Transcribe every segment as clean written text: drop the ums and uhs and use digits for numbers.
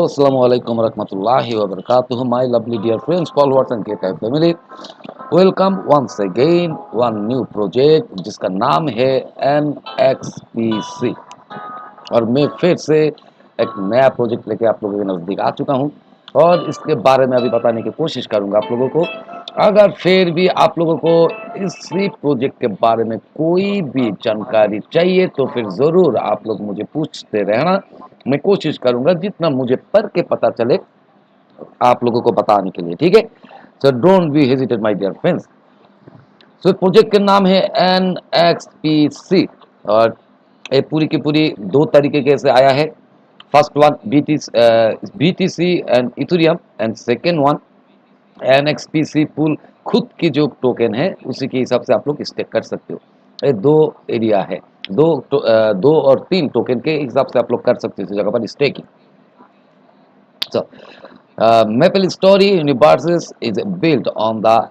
Assalamualaikum warahmatullahi wabarakatuh. My lovely dear friends, followers and GateLive family. Welcome once again one new project जिसका नाम है NXPC और मैं फिर से एक नया प्रोजेक्ट लेके आप लोगों के नज़दीक आ चुका हूं और इसके बारे में अभी बताने की कोशिश करूंगा आप लोगों को। अगर फिर भी आप लोगों को इसी प्रोजेक्ट के बारे में कोई भी जानकारी चाहिए तो फिर ज़रूर आप लोग मुझे पूछते रहना। मैं कोशिश करूंगा जितना मुझे पढ़ के पता चले आप लोगों को बताने के लिए, ठीक है। So don't be hesitate my dear friends. So project का नाम है NXPC और ये पूरी की पूरी दो तरीके से आया है। First one BTC and Ethereum and second one NXPC pool खुद की जो टोकन है उसी के हिसाब से आप लोग स्टेक कर सकते हो। ये दो एरिया है, दो और तीन टोकन के हिसाब से आप लोग कर सकते हो इस जगह पर staking. So, Maple Story Universes is built on the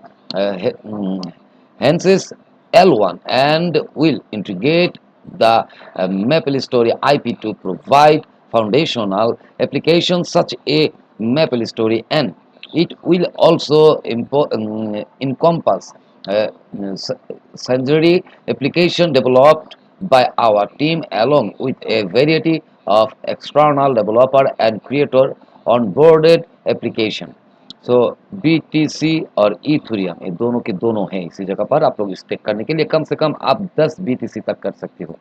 Hensis L1 and will integrate the Maple Story IP to provide foundational applications such a Maple Story N. It will also encompass uh, sundry application developed by our team along with a variety of external developer and creator onboarded application. So BTC और Ethereum ये दोनों के दोनों हैं इसी जगह पर। आप लोग स्टेक करने के लिए कम से कम आप 10 BTC तक कर सकते हो।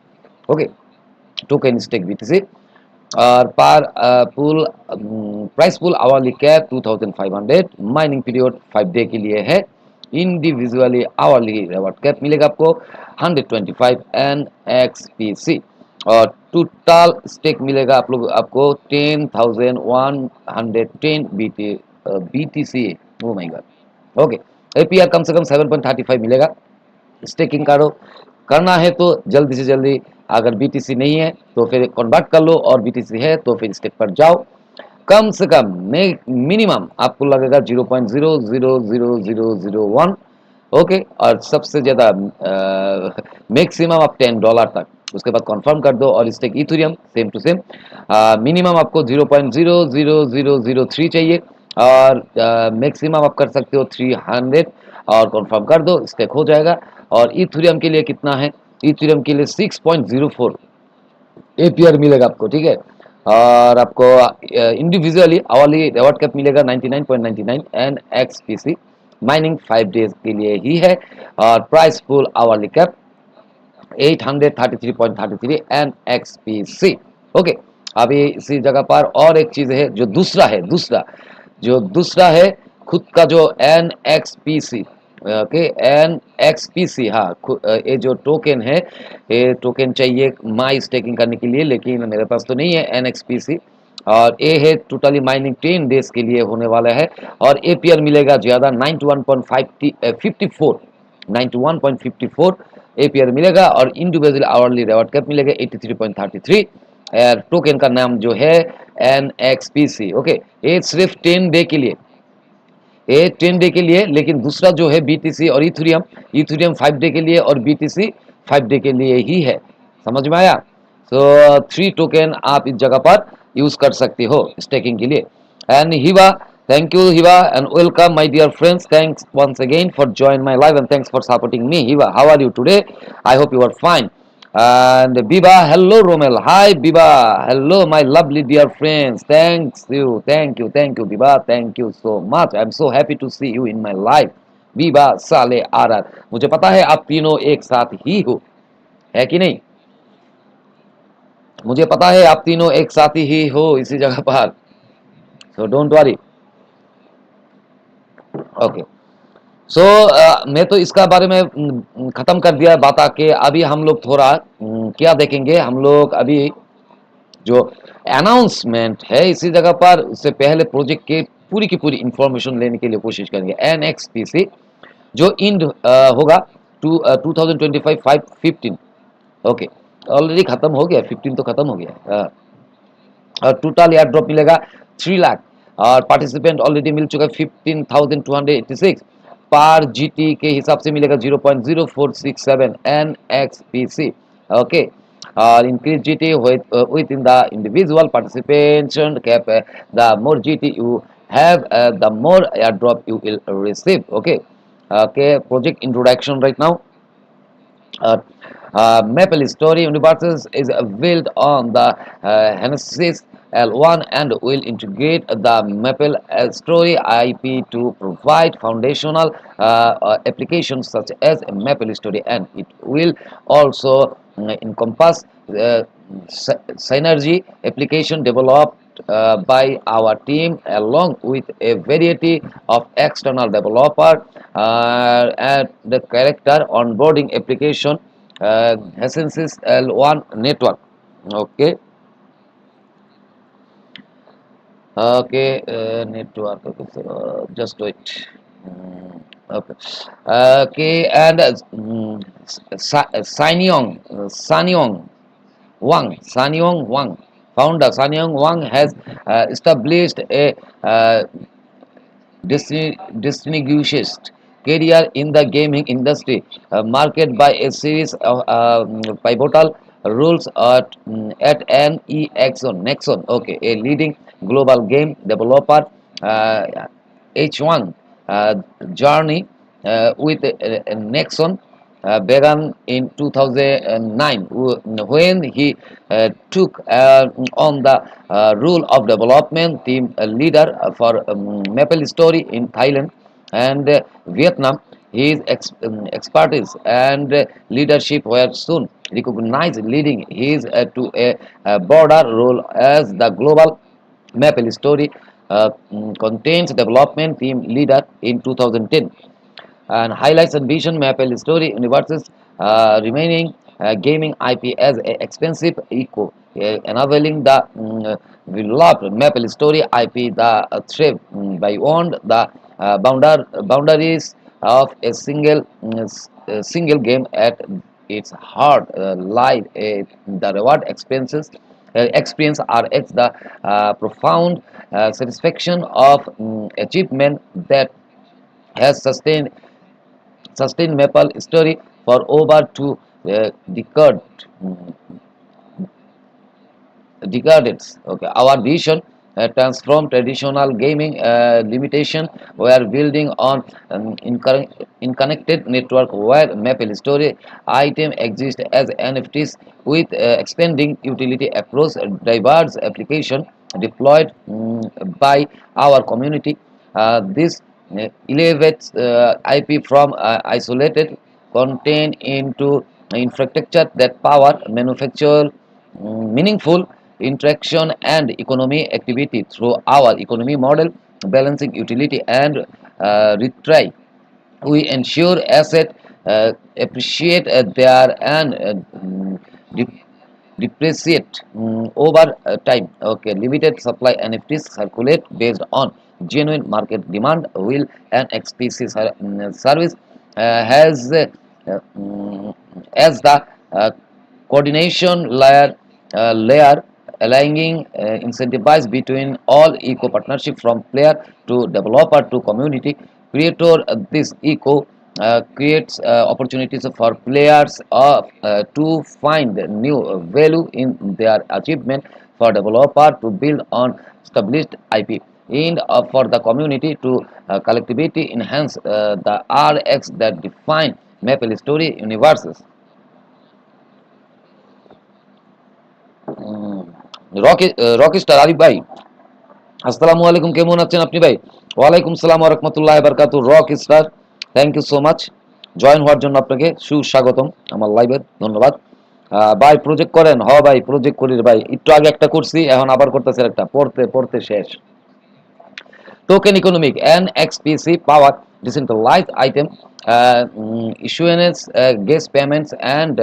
ओके, टोकन स्टेक BTC और पर pool price pool hourly cap 2500, mining period 5 day के लिए है। इंडिविजुअली आवरली रिवॉर्ड कैप मिलेगा आपको 125 NXPC और टोटल स्टेक मिलेगा आपको 10,110 BTC। Oh my God. Okay, APR कम से कम 7.35 मिलेगा। स्टेकिंग करना है तो जल्दी से जल्दी, अगर BTC नहीं है तो फिर कन्वर्ट कर लो और BTC है तो फिर स्टेक पर जाओ। कम से कम मिनिमम आपको लगेगा 0.00001। ओके, और सबसे ज़्यादा मैक्सिमम आप $10 तक। उसके बाद कंफर्म कर दो और stake Ethereum same to same. Minimum आपको 0.00003 चाहिए और मैक्सिमम आप कर सकते हो 300 और कंफर्म कर दो, स्टेक हो जाएगा। और इथेरियम के लिए कितना है? इथेरियम के लिए 6.04 APR मिलेगा आपको, ठीक है। और आपको इंडिविजुअली आवरली रिवॉर्ड कैप मिलेगा 99.99 NXPC। माइनिंग 5 डेज के लिए ही है और price pool hourly cap 833.33 NXPC। Okay, अभी इसी जगह पर और एक चीज है जो दूसरा है खुद का जो NXPC। ओके, NXPC, हाँ, ये जो टोकन है ये टोकन चाहिए माई स्टेकिंग करने के लिए, लेकिन मेरे पास तो नहीं है NXPC। और ये है टोटली माइनिंग 10 डेज के लिए होने वाला है और APR मिलेगा ज़्यादा 91.54 APR मिलेगा और इंडिविजुअल आवरली रिवॉर्ड कैप मिलेगा 83.33। टोकन का नाम जो है NXPC। ओके, ये सिर्फ 10 डे के लिए, ये 10 डे के लिए, लेकिन दूसरा जो है BTC और इथेरियम 5 डे के लिए और BTC 5 डे के लिए ही है। समझ में आया? सो 3 टोकन आप इस जगह पर यूज कर सकते हो स्टेकिंग के लिए। And Hiva, thank you Hiva and welcome my dear friends. Thanks once again for joining my live and thanks for supporting me. Hiva, how are you today? I hope you are fine. And Biba, hello Romel. Hi Biba, hello my lovely dear friends. Thank you Biba, thank you so much. I'm so happy to see you in my life. Biba, Saleh, Arar. मुझे पता है आप तीनों एक साथ ही हो, है कि नहीं? मुझे पता है आप तीनों एक साथ ही हो इसी जगह पर, so don't worry. ओके, सो मैं तो इसका बारे में ख़त्म कर दिया बात आके। अभी हम लोग थोड़ा क्या देखेंगे, हम लोग अभी जो अनाउंसमेंट है इसी जगह पर, उससे पहले प्रोजेक्ट के पूरी की पूरी इंफॉर्मेशन लेने के लिए कोशिश करेंगे। NXPC जो इंड होगा 2025-15। ओके, ऑलरेडी ख़त्म हो गया, 15 तो ख़त्म हो गया। और टोटल एयर ड्रॉप मिलेगा 3 लाख और पार्टिसिपेंट ऑलरेडी मिल चुका है 15,286 पर GT के हिसाब से मिलेगा 0.0467 NXPC। Okay, or increase GT within the individual participation cap. The more GT you have, the more airdrop you will receive. Okay. Okay. Project introduction right now. uh, Maple Story Universes is built on the Genesis L1 and will integrate the Maple Story IP to provide foundational applications such as Maple Story, and it will also encompass synergy application developed by our team along with a variety of external developer and the character onboarding application Essences L1 network. Okay. Okay, network. Okay, so, just wait. Okay. Okay, and Sanyong Wang, founder Sanyong Wang has established a distinguished career in the gaming industry, marked by a series of pivotal roles at Nexon, okay, a leading global game developer. H1 journey with Nexon began in 2009 when he took on the role of development team leader for Maple Story in Thailand and Vietnam. His expertise and leadership were soon recognized, leading his to a broader role as the global Maple Story contains development team leader in 2010 and highlights and vision Maple Story universes remaining gaming IP as an expensive eco, enabling the beloved Maple Story IP the thrive beyond the boundaries of a single game at its heart lies the reward expenses experience RX, the profound satisfaction of achievement that has sustained Maple Story for over two decades. Decades. Okay, our vision transform traditional gaming limitation. We are building on connected network where Maple Story item exist as NFTs with expanding utility across diverse application deployed by our community. This elevates IP from isolated content into infrastructure that power manufacture meaningful interaction and economy activity through our economy model, balancing utility and retry. We ensure asset appreciate there and depreciate over time. Okay, limited supply NFTs circulate based on genuine market demand. Will NXPC service has as the coordination layer aligning incentivize between all eco partnership from player to developer to community creator. This eco creates opportunities for players to find new value in their achievement, for developer to build on established IP, and for the community to collectivity enhance the RX that define Maple Story universes. Rocky star Arif ভাই, আসসালামু আলাইকুম, কেমন আছেন আপনি ভাই? ওয়ালাইকুম সালাম ওয়া রাহমাতুল্লাহি ওয়া বারাকাতুহু। Rock star, thank you so much join হওয়ার জন্য আপনাকে সুস্বাগতম আমার লাইভে, ধন্যবাদ। ভাই প্রজেক্ট করেন? হ ভাই প্রজেক্ট করি ভাই, একটু আগে একটা করছি, এখন আবার করতেছি একটা, পড়তে পড়তে শেষ। Token economic NXPC power decentralized item issuance, gas payments, and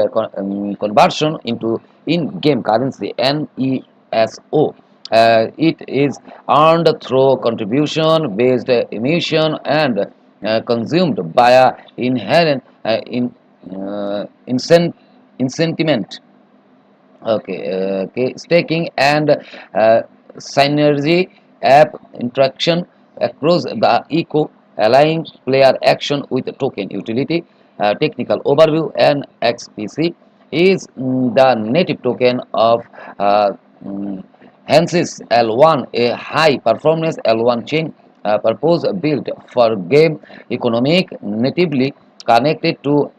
conversion into in-game currency NESO. It is earned through contribution-based emission and consumed via inherent incentiment. Okay, okay. Staking and synergy app interaction across the eco, aligning player action with token utility. Technical overview and XPC. is the native token of uh, mm, Hensis L1, a high performance L1 chain purpose built for game economic, natively connected to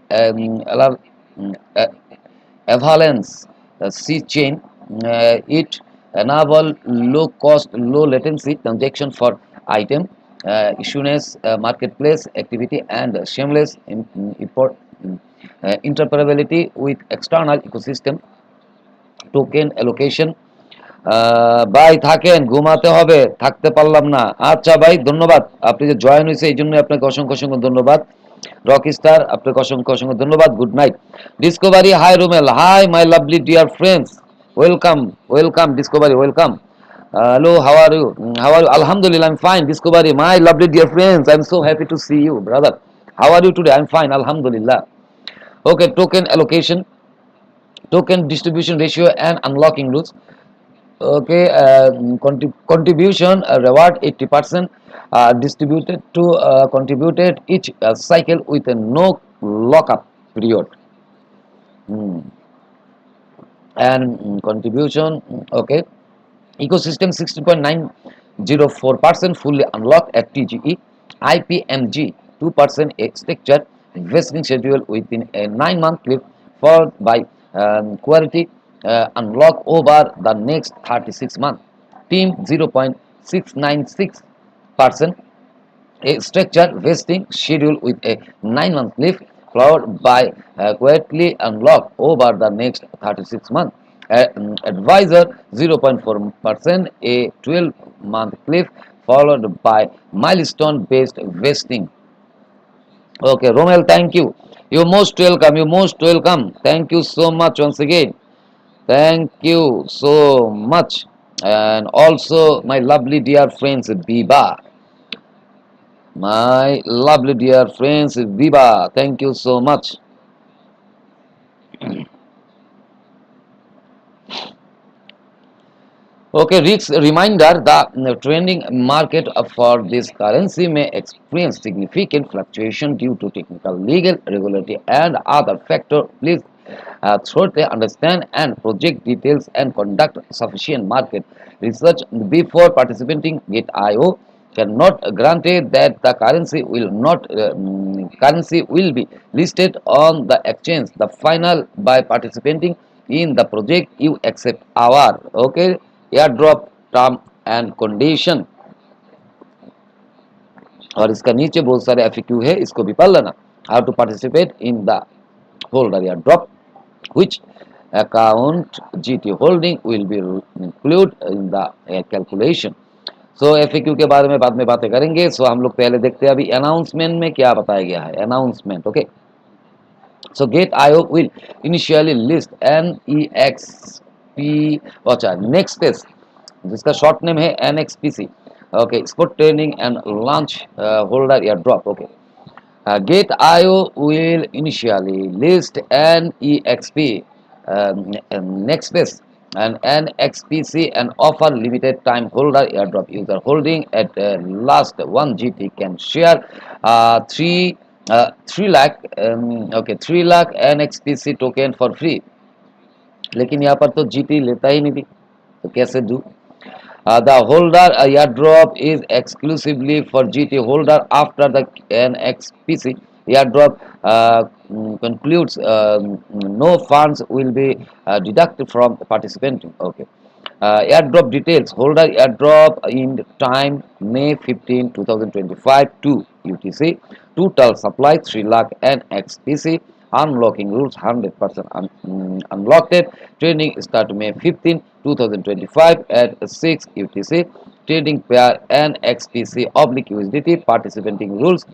Avalanche C chain. It enable low cost, low latency transaction for item issuance, marketplace activity, and seamless interoperability with external ecosystem token allocation. ভাই থাকেন, ঘুমাতে হবে, থাকতে পারলাম না। আচ্ছা ভাই, ধন্যবাদ, আপনি যে জয়েন হয়েছে এই জন্য আপনাকে অসংখ্য অসংখ্য ধন্যবাদ। রক স্টার, আপনাকে অসংখ্য অসংখ্য ধন্যবাদ। Good night. Discovery, hi Rumel, hi my lovely dear friends, welcome, welcome Discovery, welcome. Hello, how are you? How are you? Alhamdulillah, I'm fine. Discovery, my lovely dear friends, I'm so happy to see you, brother. How are you today? I'm fine, Alhamdulillah. Okay, token allocation, token distribution ratio, and unlocking rules. Okay, contribution reward 80% distributed to contributed each cycle with a no lockup period. Hmm. And contribution, okay, ecosystem 16.904% fully unlocked at TGE, IPMG 2% structure vesting schedule within a 9-month clip, followed by quality unlock over the next 36 months. Team 0.696% a structure vesting schedule with a 9-month cliff, followed by quietly unlock over the next 36 months. Advisor 0.4% a 12-month cliff, followed by milestone based vesting. Okay, Romel, thank you. You're most welcome. You're most welcome. Thank you so much once again. Thank you so much. And also, my lovely dear friends, Biba. My lovely dear friends, Viva, thank you so much. Okay, Rick's reminder, the trending market for this currency may experience significant fluctuation due to technical, legal, regulatory, and other factors. Please thoroughly understand and project details and conduct sufficient market research before participating. GateIO cannot guarantee that the currency will be listed on the exchange. The final by participating in the project you accept our okay airdrop term and condition. और इसका नीचे बहुत सारे FAQ है, इसको भी पढ़ लेना। How to participate in the holder airdrop, which account GT holding will be included in the calculation. So FAQ के बारे में बाद में बातें करेंगे। सो हम लोग पहले देखते हैं अभी अनाउंसमेंट में क्या बताया गया है। Announcement, okay. So GateIO will initially list NEXP, अच्छा Nexpace, जिसका शॉर्ट नेम है NXPC, okay, spot trading and launch holder या drop, okay. GateIO will initially list NEXP, Nexpace, and NXPC and offer limited time holder airdrop. User holding at last 1 GT can share 3 lakh, okay, 3 lakh NXPC token for free. लेकिन यहाँ पर तो GT लेता ही नहीं थी, तो कैसे do? The holder airdrop is exclusively for GT holder. After the NXPC airdrop concludes, no funds will be deducted from participating. Okay. Airdrop details: holder airdrop in time May 15, 2025 to UTC. Total supply 3 lakh NXPC. Unlocking rules 100% unlocked. Trading start May 15, 2025 at 6 UTC. Trading pair NXPC oblique USDT. Participating rules,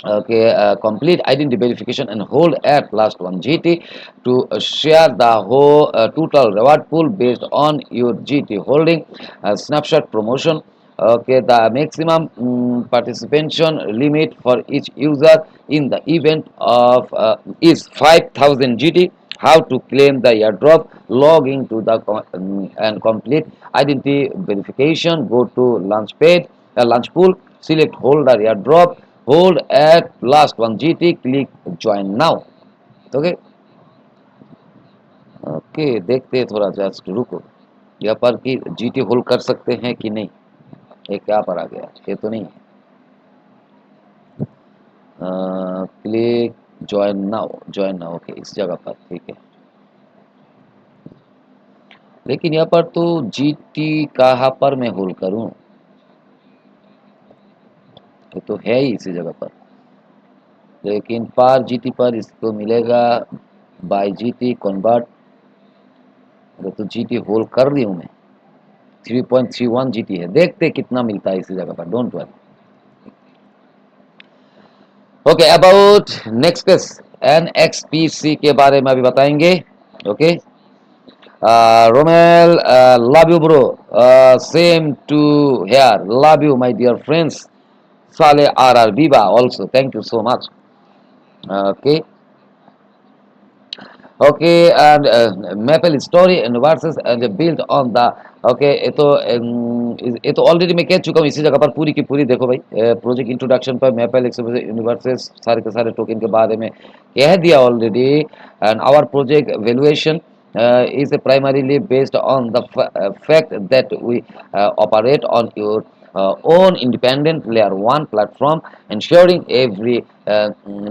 okay, complete identity verification and hold at last 1 GT to share the whole total reward pool based on your GT holding. Snapshot promotion, okay, the maximum participation limit for each user in the event of is 5000 GT. How to claim the airdrop: log into the and complete identity verification. Go to launch pool, select holder airdrop, hold at last 1 GT, click join now, okay. Okay, देखते हैं थोड़ा, just रुको। यहाँ पर कि GT hold कर सकते हैं कि नहीं। ये क्या पर आ गया, ये तो नहीं है। क्लिक ज्वाइन नाउ, ओके, इस जगह पर ठीक है। लेकिन यहाँ पर तो जीटी कहाँ पर मैं होल्ड करूँ, ये तो है ही इसी जगह पर। लेकिन पर जीटी पर इसको मिलेगा बाय जीटी कन्वर्ट। तो जीटी होल्ड कर दी हूँ मैं, 3.31 जीटी है, देखते कितना मिलता है इसी जगह पर, don't worry. Okay, about Nexpace NXPC के बारे में अभी बताएंगे। Okay, Romel, love you bro, same to here, love you my dear friends, साले आर Viva also, thank you so much. Okay, okay, and maple story and verses and built on the, okay, ये तो already मैं कह चुका हूँ इसी जगह पर, पूरी की पूरी देखो भाई, प्रोजेक्ट इंट्रोडक्शन पर मेपल यूनिवर्सेस सारे के सारे टोकन के बारे में कह दिया already. And our project valuation is primarily based on the fact that we operate on your own independent layer 1 platform, ensuring every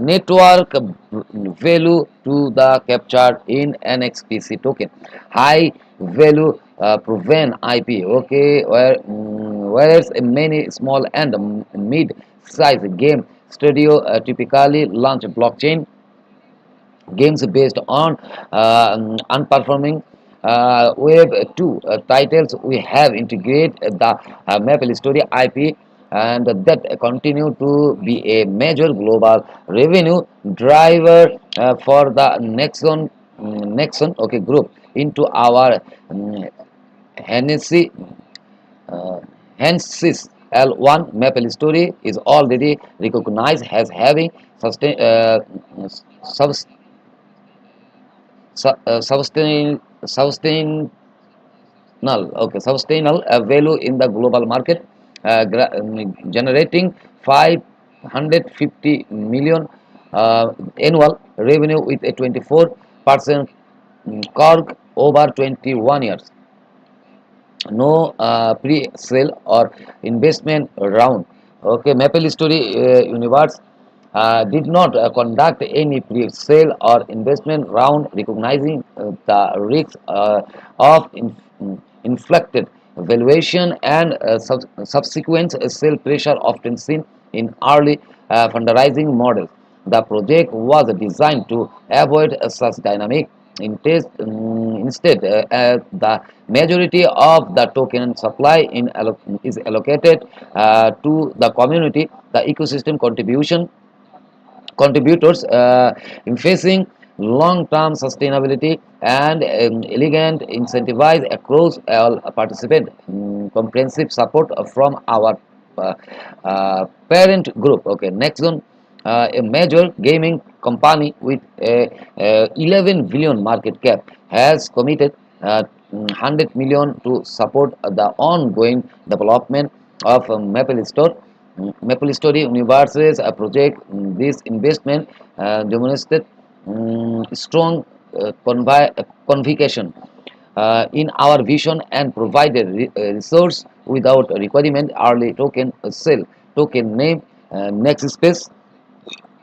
network value to the captured in NXPC token. High value proven IP, okay, whereas many small and mid-size game studio typically launch blockchain games based on unperforming Web 2 titles. We have integrated the Maple Story IP, and that continue to be a major global revenue driver for the Nexon, okay, group into our Hennessy. Uh, Hence, L1 Maple Story is already recognized as having subs- sustainable, sustainable value in the global market, generating 550 million annual revenue with a 24% CAGR over 21 years. No pre-sale or investment round. Okay, Maple Story Universe did not conduct any pre-sale or investment round, recognizing the risks of inflected valuation and subsequent sale pressure often seen in early fundraising models. The project was designed to avoid such dynamic. Instead, the majority of the token supply is allocated to the community, the ecosystem contributors, facing long-term sustainability and elegant incentivize across all participants. Comprehensive support from our uh, parent group. Okay, next one, a major gaming company with a 11 billion market cap has committed 100 million to support the ongoing development of Maple Store. Maple Story Universes project. This investment demonstrated strong conviction in our vision and provided resource without requirement early token sale. Token name Nexpace.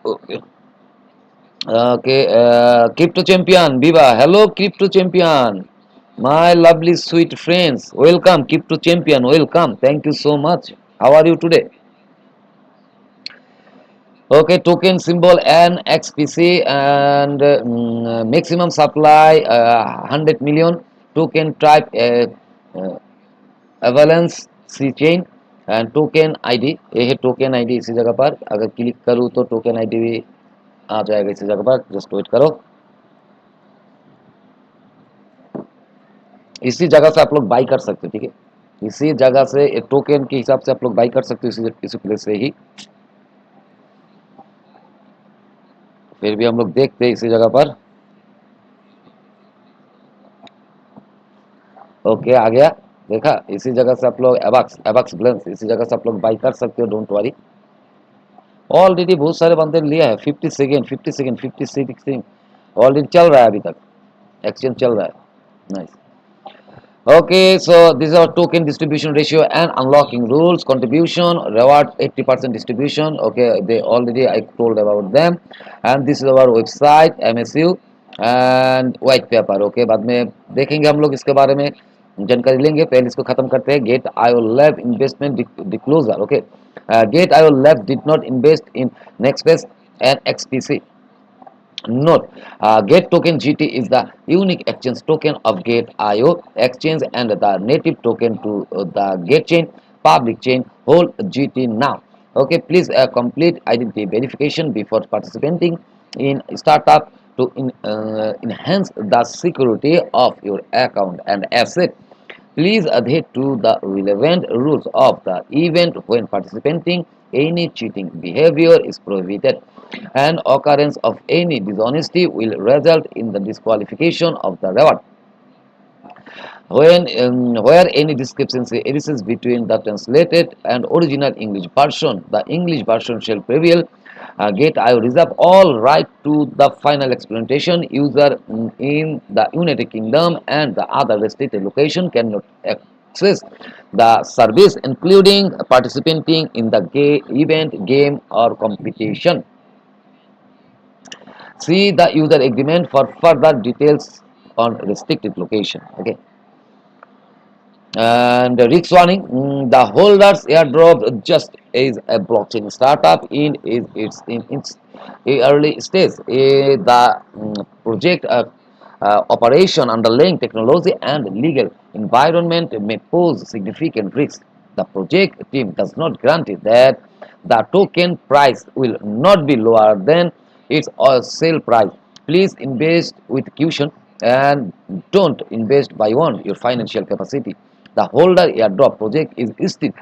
Okay. Okay, Crypto Champion, Viva. Hello, Crypto Champion. My lovely, sweet friends. Welcome, Crypto Champion. Welcome. Thank you so much. How are you today? Okay, token symbol NXPC and maximum supply 100 million token type avalanche C chain and token ID। ये है token ID, इसी जगह पर अगर click करूँ तो token ID भी आ जाएगा इसी जगह पर, जस्ट वेट करो। इसी जगह से आप लोग बाई कर सकते हो, ठीक है, इसी जगह से टोकन के हिसाब से आप लोग बाई कर सकते हो इसी प्लेस से ही। फिर भी हम लोग देखते हैं इसी जगह पर। ओके, आ गया, देखा, इसी जगह से आप लोग एबक्स एबक्स ब्लेंस इसी जगह से आप लोग बाई कर सकते हो, डोंट वरी। ऑलरेडी बहुत सारे बंदे ने लिया है, 50 सेकेंड 50 सेकेंड 50 सेकेंड ऑलरेडी चल रहा है अभी तक। एक्सचेंज चल रहा है, nice. Okay, so this is our token distribution ratio and unlocking rules. Contribution, reward 80% distribution. Okay, they already I told about them. And this is our website MSU and white paper. Okay, बाद में देखेंगे हम लोग इसके बारे में जानकारी लेंगे, पहले इसको खत्म करते हैं। Gate IO lab investment disclosure. Okay, Gate IO lab did not invest in Nexpace and XPC. Note, Gate token GT is the unique exchange token of Gate IO exchange and the native token to the Gate chain, public chain, hold GT now. Okay, please complete identity verification before participating in startup to enhance the security of your account and asset. Please adhere to the relevant rules of the event when participating. Any cheating behavior is prohibited, and occurrence of any dishonesty will result in the disqualification of the reward. Where any discrepancy exists between the translated and original English version, the English version shall prevail. GateIO reserve all right to the final experimentation. User in the United Kingdom and the other restricted location cannot access the service, including participating in the event, game, or competition. See the user agreement for further details on restricted location. Okay. And risk warning, the holders airdrop just is a blockchain startup in its early stage. The project operation, underlying technology and legal environment may pose significant risks. The project team does not guarantee that the token price will not be lower than its sale price. Please invest with caution and don't invest beyond your financial capacity. The holder airdrop project is still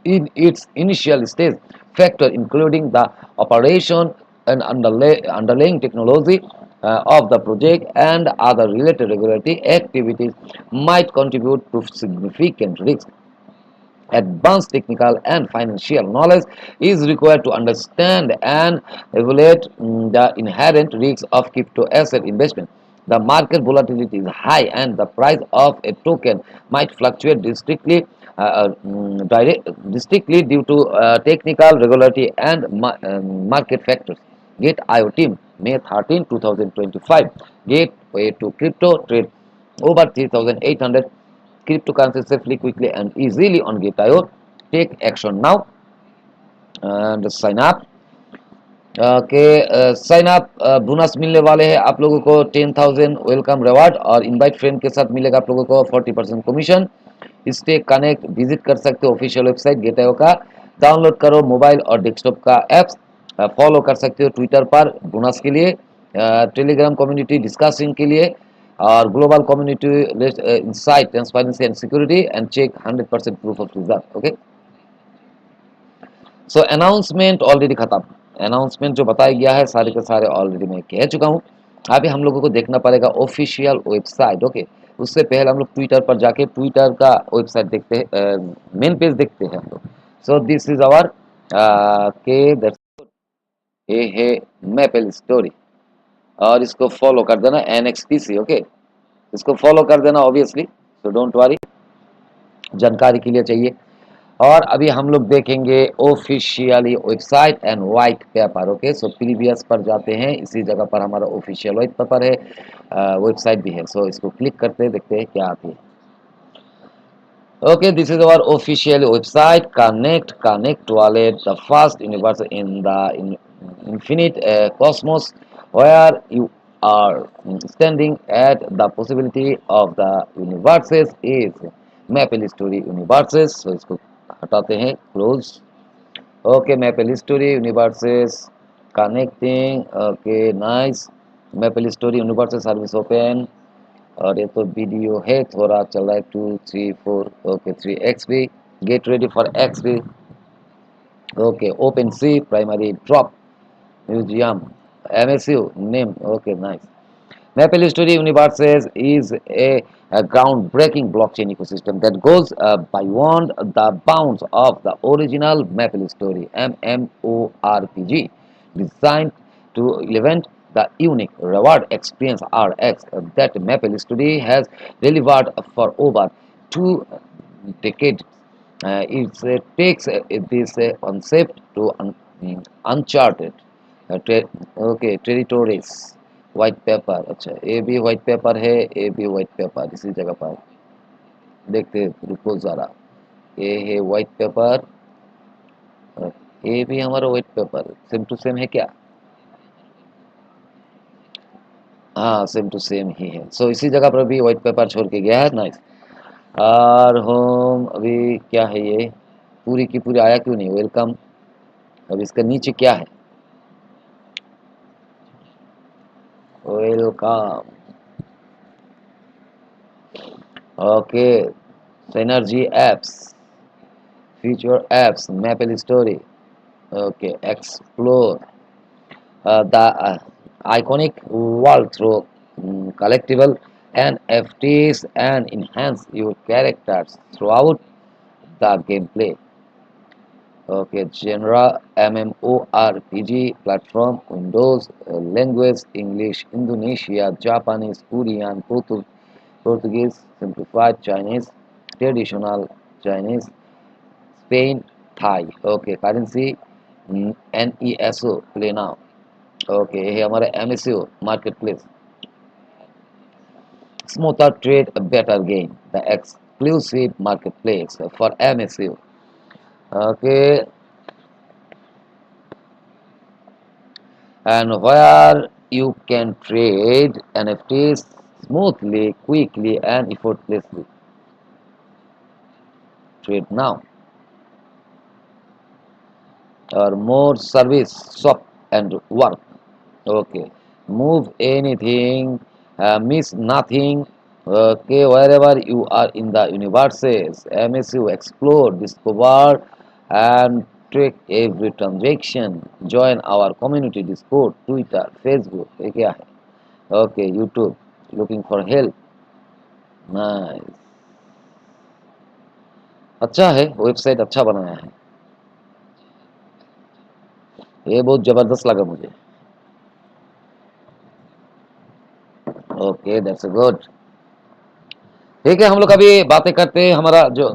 in its initial stage. Factor including the operation and underlying technology of the project and other related regulatory activities might contribute to significant risk. Advanced technical and financial knowledge is required to understand and evaluate the inherent risks of crypto asset investment. The market volatility is high and the price of a token might fluctuate distinctly due to technical, regulatory, and market factors. Gate IO team, May 13, 2025. Gateway to crypto trade over 3,800 cryptocurrency safely, quickly, and easily on GateIO. Take action now and sign up. Sign up bonus मिलने वाले हैं आप लोगों को 10,000 welcome reward और invite friend के साथ मिलेगा आप लोगों को 40% कमीशन. स्टे कनेक्ट विजिट कर सकते हो ऑफिशियल वेबसाइट गेटआईओ का. डाउनलोड करो मोबाइल और डेस्कटॉप का एप्स. फॉलो कर सकते हो ट्विटर पर बोनस के लिए, टेलीग्राम कम्युनिटी डिस्कसिंग के लिए और global community insight transparency and security and check 100% proof of result. Okay, so announcement already खत्म. अनाउंसमेंट जो बताया गया है सारे के सारे ऑलरेडी मैं कह चुका हूँ. अभी हम लोगों को देखना पड़ेगा ऑफिशियल वेबसाइट. ओके, उससे पहले हम लोग ट्विटर पर जाके ट्विटर का वेबसाइट देखते हैं, मेन पेज देखते हैं हम लोग. सो दिस इज आवर के ये है मैपल स्टोरी और इसको फॉलो कर देना NXPC. ओके, इसको फॉलो कर देना ऑब्वियसली, सो डोंट वरी, जानकारी के लिए चाहिए. और अभी हम लोग देखेंगे officially website and white paper. Okay, so previous पर जाते हैं, इसी जगह पर हमारा ऑफिशियल वाइट पेपर है, वेबसाइट भी है. सो इसको क्लिक करते हैं, देखते हैं क्या आती है. Okay, this is our official website. Connect wallet, the first universe in the infinite cosmos where you are standing at the possibility of the universes is Maple Story universes. So इसको हटाते हैं, close. Okay, Maple Story universes connecting. Okay, nice. Maple Story universes service open. और ये तो video है, थोड़ा चल रहा है. 2 3 4. Okay, 3xp. Get ready for xp. Okay, open sea primary drop museum MSU name. Okay, nice. Maple Story Universes is a groundbreaking blockchain ecosystem that goes beyond the bounds of the original Maple Story MMORPG, designed to elevate the unique reward experience RX that Maple Studio has delivered for over 2 decades. It takes this concept to uncharted okay territories. White paper, अच्छा ये भी white paper है, ये भी white paper इसी जगह पर देखते रुको ज़रा। ये है व्हाइट पेपर, ये भी हमारा white paper same to same है क्या? हाँ सेम टू सेम ही है। सो इसी जगह पर भी व्हाइट पेपर छोड़ के गया है। नाइस। और होम अभी क्या है ये पूरी की पूरी आया क्यों नहीं? वेलकम। अब इसका नीचे क्या है? Welcome. Okay synergy apps, future apps, maple story, okay explore the iconic world through collectible NFTs and enhance your characters throughout the gameplay. Okay, genre MMORPG platform Windows language English, Indonesia, Japanese, Korean, Portuguese, simplified Chinese, traditional Chinese, Spain, Thai. Okay, currency NESO play now. Okay, ये है हमारा MSO marketplace. Smoother trade, a better gain. The exclusive marketplace for MSO. Okay, and where you can trade NFTs smoothly, quickly, and effortlessly. Trade now. Or more service, shop, and work. Okay, move anything, miss nothing. Okay, wherever you are in the universes, MSU explore, discover, and track every transaction. Join our community Discord, Twitter, Facebook. ये क्या है? Okay, YouTube. Looking for help. Nice. अच्छा है, website अच्छा बनाया है। ये बहुत जबरदस्त लगा मुझे। Okay that's good. ठीक है, हम लोग अभी बातें करते हैं हमारा जो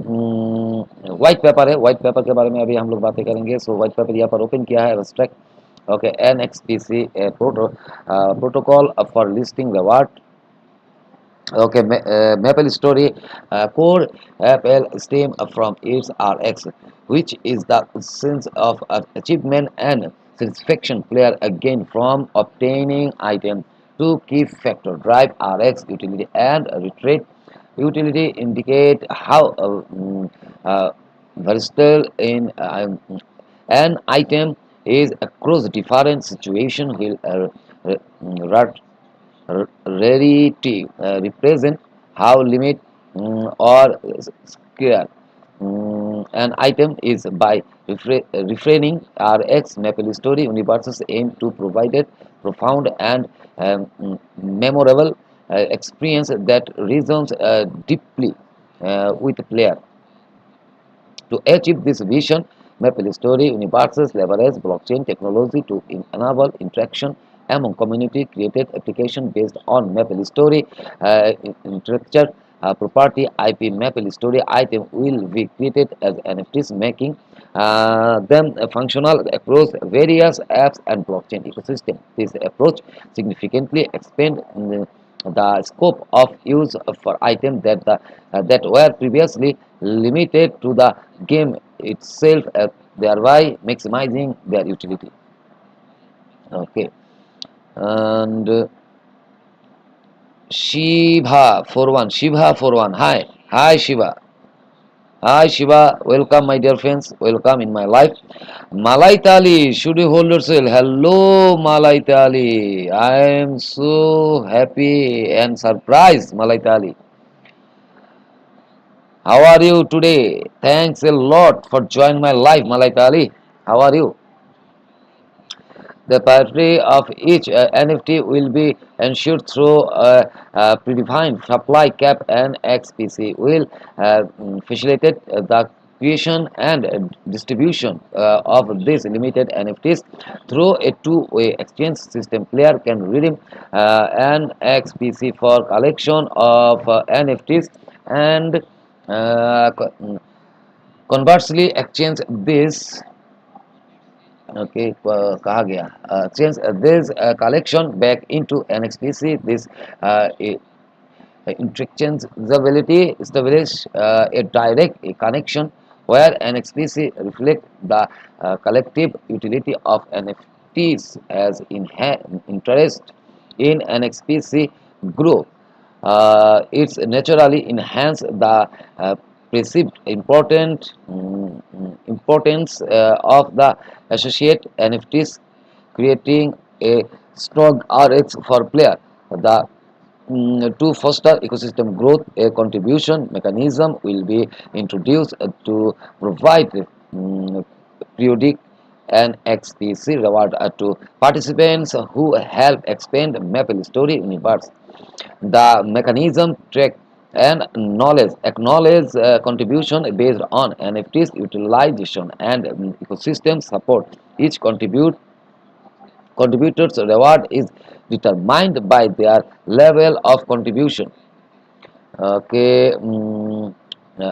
व्हाइट पेपर है, व्हाइट पेपर के बारे में अभी हम लोग बातें करेंगे। सो व्हाइट पेपर यहाँ पर ओपन किया है abstract. Okay NXPC protocol for listing reward. Okay, Maple Story core Apple stem from its RX, which is the sense of achievement and satisfaction player again from obtaining item to key factor drive RX utility and retreat utility indicate how versatile in an item is across different situation will rarity represent how limit or scarce an item is by refraining RX Maple Story universes aim to provide a profound and memorable experience that resonates deeply with the player. To achieve this vision, Maple Story universes leverage blockchain technology to enable interaction among community-created applications based on Maple Story intellectual property IP. Maple Story item will be created as NFTs, making them functional across various apps and blockchain ecosystem. This approach significantly expands the scope of use for items that were previously limited to the game itself, thereby maximizing their utility. Okay, and Shiva41. Hi Shiva. Hi Shiva, welcome my dear friends, welcome in my life. Malaitali, should you hold yourself? Hello Malaitali, I am so happy and surprised Malaitali. How are you today? Thanks a lot for joining my life Malaitali. How are you? The priority of each NFT will be ensured through predefined supply cap and XPC will facilitate the creation and distribution of these limited NFTs through a two-way exchange system. Player can redeem an XPC for collection of NFTs and conversely exchange this okay कहा गया change this collection back into NXPC. This interchangeability establish a direct connection where NXPC reflect the collective utility of NFTs as interest in NXPC grow. It's naturally enhance the perceived importance of the associate NFTs, creating a strong RX for player. The to foster ecosystem growth, a contribution mechanism will be introduced to provide periodic and XPC reward to participants who help expand Maple Story universe. The mechanism track and knowledge acknowledge contribution based on NFTs utilization and ecosystem support. Each contributor's reward is determined by their level of contribution. Okay,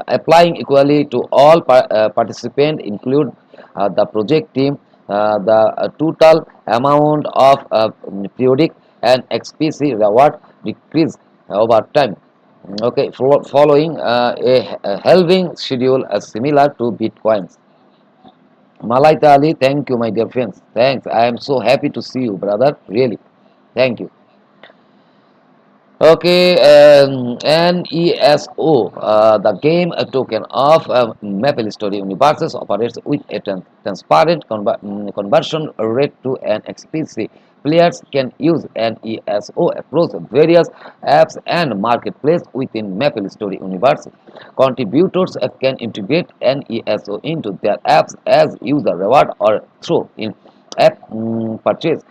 applying equally to all participants include the project team. The total amount of periodic and XPC reward decrease over time. Okay, following a halving schedule similar to Bitcoins. Malaita Ali, thank you, my dear friends. Thanks. I am so happy to see you, brother. Really. Thank you. Okay, NESO, the game token of Maple Story Universes operates with a transparent conversion rate to an XPC. Players can use NESO across various apps and marketplace within Maple Story Universe. Contributors can integrate NESO into their apps as user reward or through in app purchase.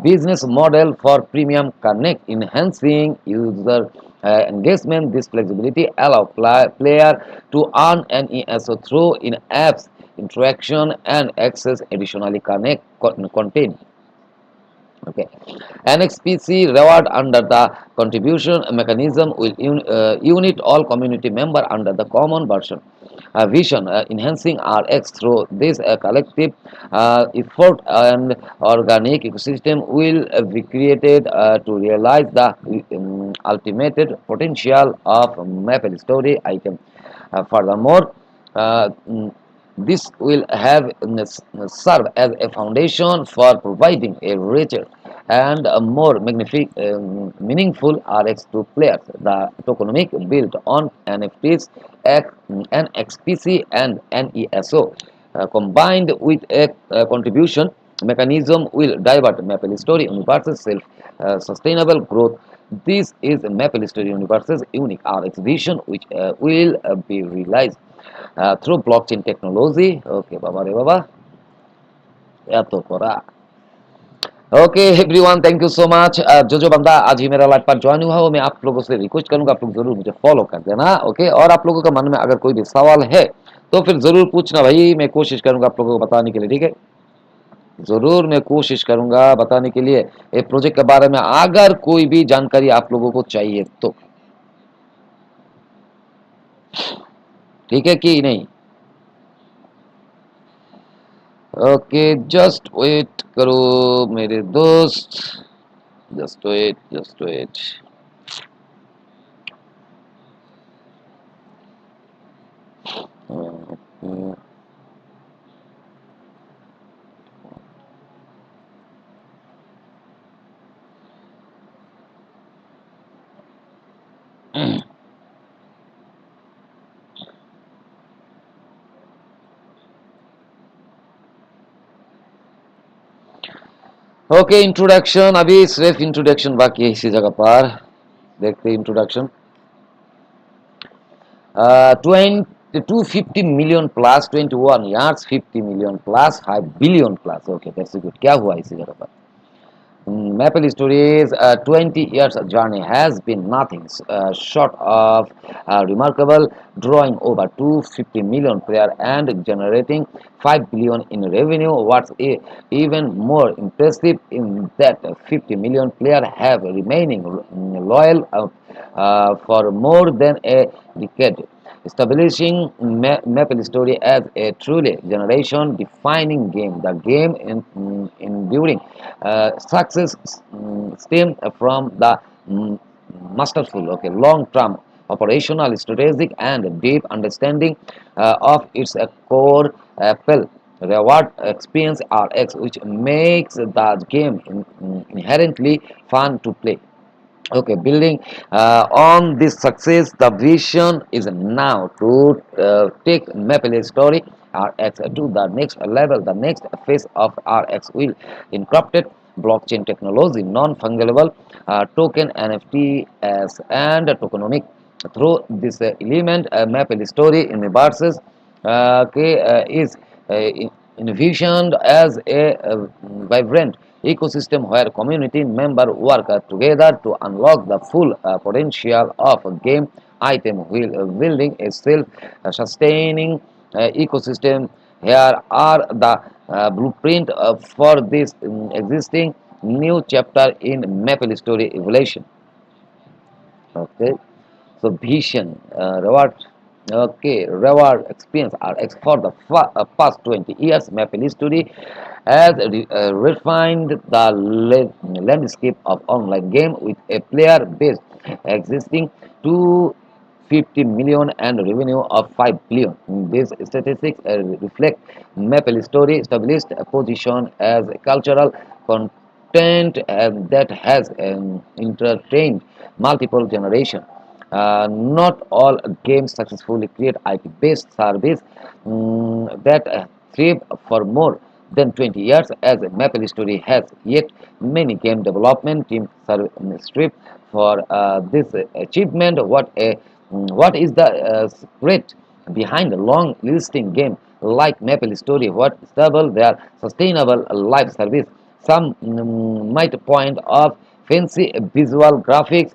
Business model for premium connect enhancing user engagement. This flexibility allow player to earn NESO through in apps interaction and access additionally connect content. Okay, NXPC reward under the contribution mechanism will unite all community member under the common version. Vision enhancing RX through this collective effort and organic ecosystem will be created to realize the ultimate potential of Maple Story item. Furthermore, this will have serve as a foundation for providing a richer and a more meaningful RX to players. The tokenomic built on NFTs, NXPC, and NESO, combined with a contribution mechanism, will divert Maple Story Universe's self-sustainable growth. This is Maple Story Universe's unique RX vision, which will be realized through blockchain technology. Okay, Baba Re Baba. या तो करा okay everyone thank you so much जो बंदा आज ही मेरा live पर join हुआ हो मैं आप लोगों से रिक्वेस्ट करूंगा आप लोग जरूर मुझे फॉलो कर देना ओके और आप लोगों का मन में अगर कोई भी सवाल है तो फिर जरूर पूछना भाई मैं कोशिश करूंगा आप लोगों को बताने के लिए ठीक है जरूर मैं कोशिश करूंगा बताने के लिए ये प्रोजेक्ट के बारे में अगर कोई भी जानकारी आप लोगों को चाहिए तो ठीक है कि नहीं ओके जस्ट वेट करो मेरे दोस्त जस्ट वेट ओके इंट्रोडक्शन अभी सिर्फ इंट्रोडक्शन बाकी है इसी जगह पर देखते हैं introduction 250 million plus 21 yards 50 million plus 5 billion plus okay that's good क्या हुआ इसी जगह पर Maple Story's 20 years journey has been nothing short of remarkable, drawing over 250 million players and generating 5 billion in revenue. What's even more impressive in that 50 million players have remaining loyal for more than a decade, establishing Maple Story as a truly generation-defining game. The game enduring success stem from the mm, masterful, long-term operational, strategic, and deep understanding of its core appeal. Reward experience RX, which makes the game inherently fun to play. Okay, building on this success, the vision is now to take Maple Story RX to the next level. The next phase of RX will incorporate blockchain technology, non-fungible token NFTs, and tokenomic. Through this element, Maple Story universes is envisioned as a vibrant ecosystem where community members work together to unlock the full potential of a game item while building a self-sustaining ecosystem. Here are the blueprint for this existing new chapter in Maple Story evolution. Okay. So vision, reward, reward experience are for the past 20 years. Maple Story has refined the landscape of online game with a player base existing to 50 million and revenue of 5 billion. These statistics reflect Maple Story established a position as a cultural content that has entertained multiple generations. Not all games successfully create IP-based service that thrive for more than 20 years, as Maple Story has. Yet, many game development teams strive for this achievement. What is the secret behind a long listing game like Maple Story? What stable their sustainable life service? Some might point of fancy visual graphics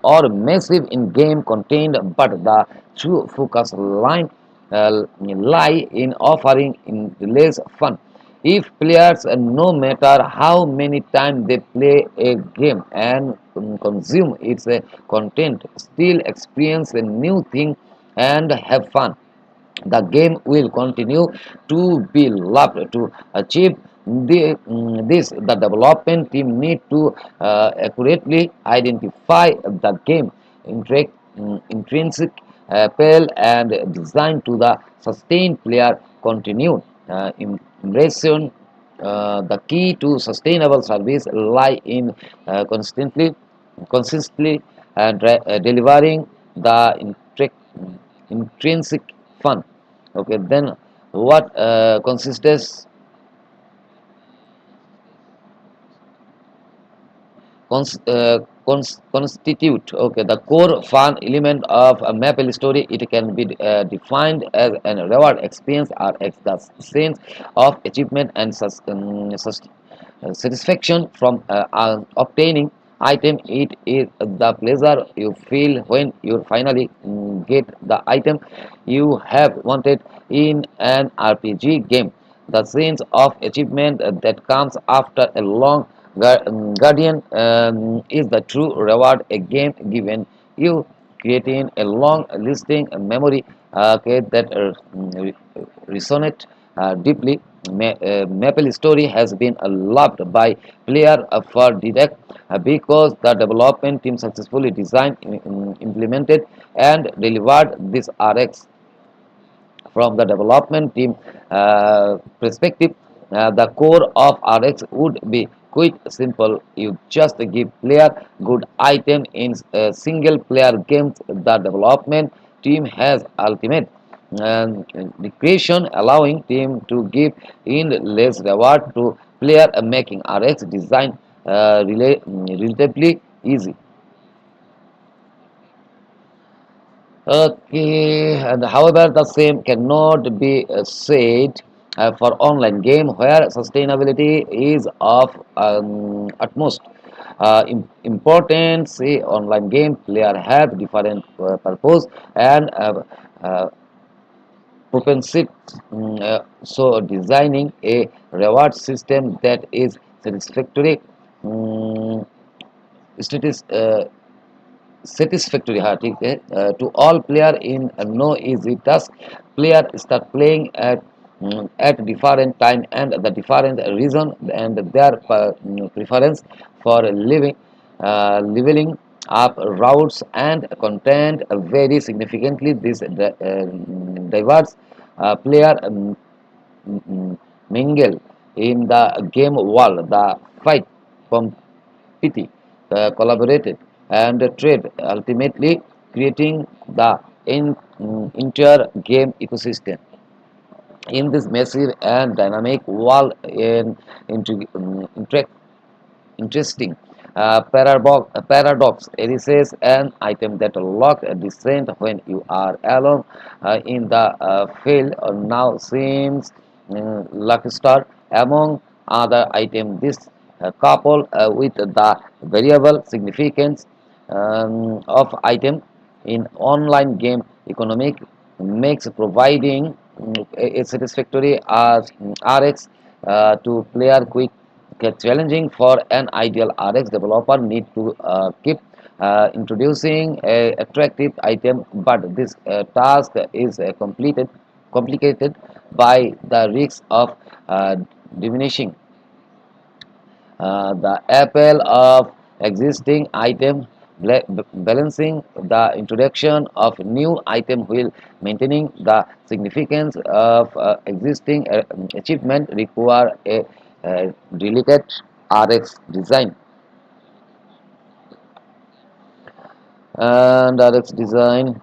or massive in-game content, but the true focus lie in offering in less fun. If players, no matter how many times they play a game and consume its content, still experience a new thing and have fun, the game will continue to be loved. To achieve this, the development team need to accurately identify the game intrinsic appeal and design to the sustained player continued immersion. The key to sustainable service lie in consistently and delivering the intrinsic fun. Okay, then what consists constitute, okay, the core fun element of a Maple Story. It can be defined as an reward experience or the sense of achievement and satisfaction from obtaining item. It is the pleasure you feel when you finally get the item you have wanted in an RPG game. The sense of achievement that comes after a long guardian is the true reward a game given you, creating a long listing memory, okay, that resonate deeply. Maple Story has been loved by players for direct because the development team successfully designed, implemented, and delivered this RX. From the development team perspective, the core of RX would be quite simple. You just give player good item in single player games. The development team has ultimate the creation, allowing team to give in less reward to player, making RX design relatively easy. Okay, and however, the same cannot be said for online game where sustainability is of utmost importance. Online game player have different purpose and propensity. So designing a reward system that is satisfactory um, status satisfactory ठीक है to all player in no easy task. Player start playing at different time and the different reason and their preference for leveling up routes and content vary significantly. This diverse player mingle in the game world. The fight compete, collaborated, and trade, ultimately creating the entire game ecosystem. In this massive and dynamic world, interesting paradox arises: an item that lock a descent when you are alone in the field now seems lucky star among other items. This coupled with the variable significance of item in online game economic makes providing a satisfactory RX to player quick get challenging. For an ideal RX developer need to keep introducing a attractive item, but this task is complicated by the risk of uh, diminishing the appeal of existing item, balancing the introduction of new item while maintaining the significance of existing achievement require a delicate RX design. And RX design,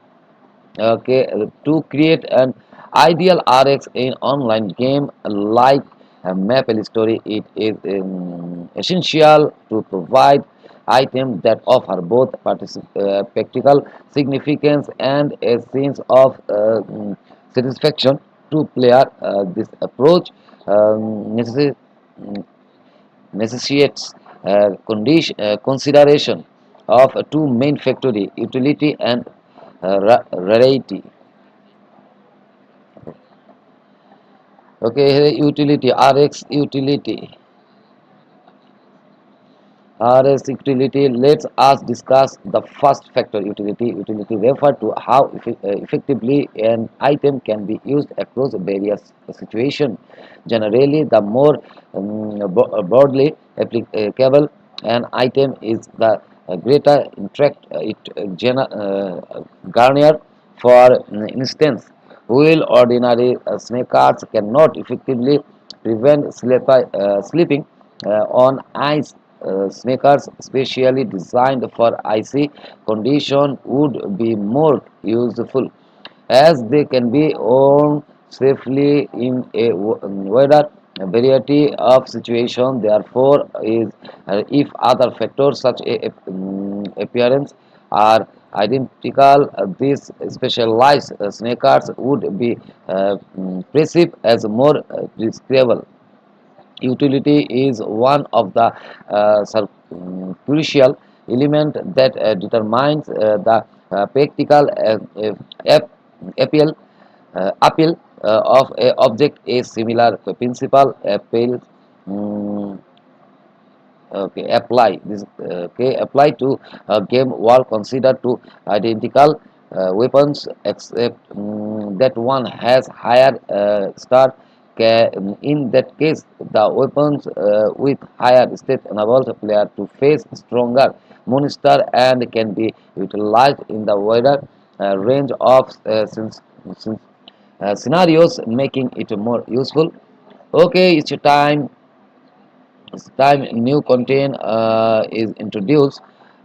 okay, to create an ideal RX in online game like a Maple Story, it is essential to provide items that offer both practical significance and a sense of satisfaction to player. This approach necessitates consideration of two main factors: utility and rarity. Okay, here utility, RX utility. RS utility. Let us discuss the first factor, utility. Utility refer to how effectively an item can be used across various situations. Generally, the more broadly applicable an item is, the greater impact it garner. For instance, while ordinary snakers cannot effectively prevent slipping on ice, sneakers specially designed for icy condition would be more useful, as they can be worn safely in a wider variety of situations. Therefore, if other factors such as appearance are identical, these specialized sneakers would be perceived as more desirable. Utility is one of the crucial element that determines the practical appeal appeal of a object. A similar principle appeal mm, okay apply this okay apply to a game world. Consider two identical weapons, except that one has higher star. In that case, the weapons with higher stats enable the player to face stronger monster and can be utilized in the wider range of scenarios, making it more useful. Okay, it's your time. Each time new content is introduced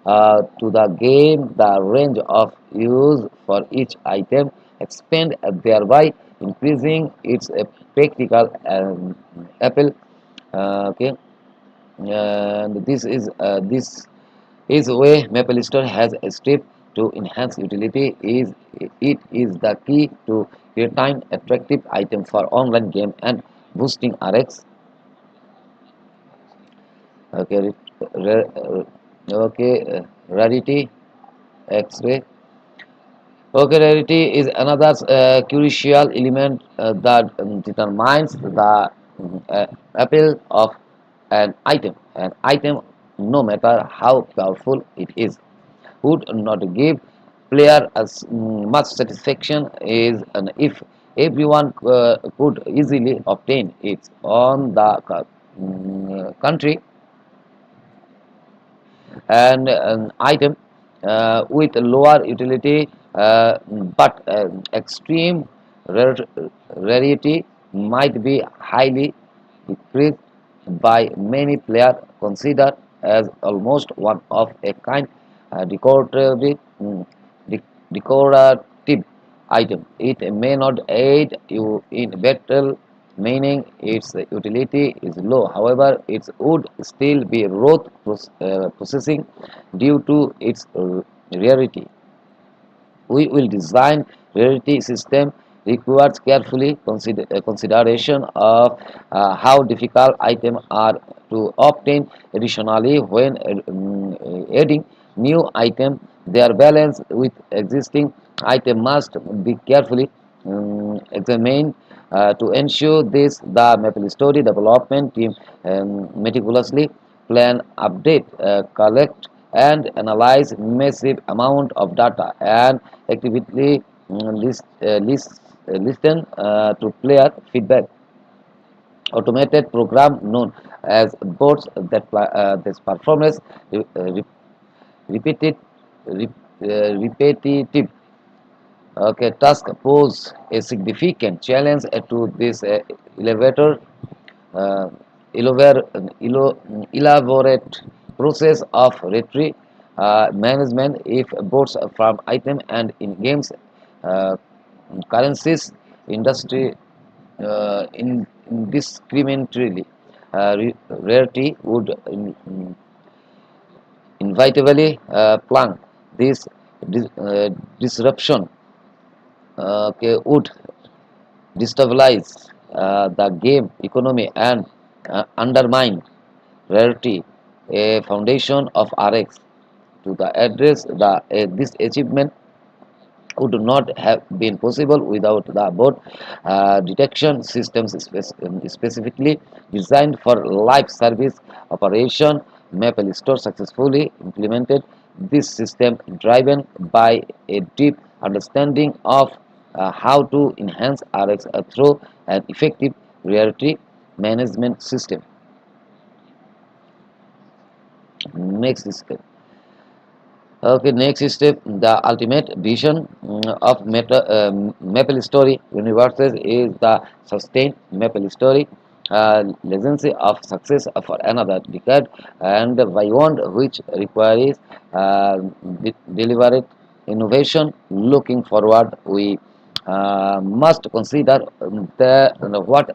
to the game, the range of use for each item expand, thereby increasing its practical appeal. Okay, and this is way Maple Store has a step to enhance utility. It is the key to real-time attractive item for online game and boosting RX. Okay, okay, rarity, X-ray. Okay, rarity is another crucial element that determines the appeal of an item. An item, no matter how powerful it is, would not give player as much satisfaction is and if everyone could easily obtain it on the country and an item with lower utility but extreme rare, rarity might be highly decreased by many players considered as almost one of a kind de- decorative item. It may not aid you in battle, meaning its utility is low. However, it would still be worth processing due to its rarity. We will design rarity system requires carefully consideration of how difficult items are to obtain. Additionally, when adding new item, their balance with existing item must be carefully examined to ensure this. The Maple Story development team meticulously plan, update, collect, and analyze massive amount of data and actively listen to player feedback. Automated program known as bots that this performance re- repeated repetitive task pose a significant challenge to this elevator uh, elaborate process of retrieve management if boats from item and in games uh, currencies industry indiscriminately rarity would inevitably plunge this disruption would destabilize the game economy and undermine rarity, a foundation of RX. To the address this achievement would not have been possible without the board detection systems specifically designed for live service operation. Maple Store successfully implemented this system driven by a deep understanding of how to enhance RX through an effective reality management system. Next step. Okay, next step, the ultimate vision of Maple Story universes is the sustained Maple Story legacy of success for another decade and beyond, which requires deliberate innovation. Looking forward, we must consider what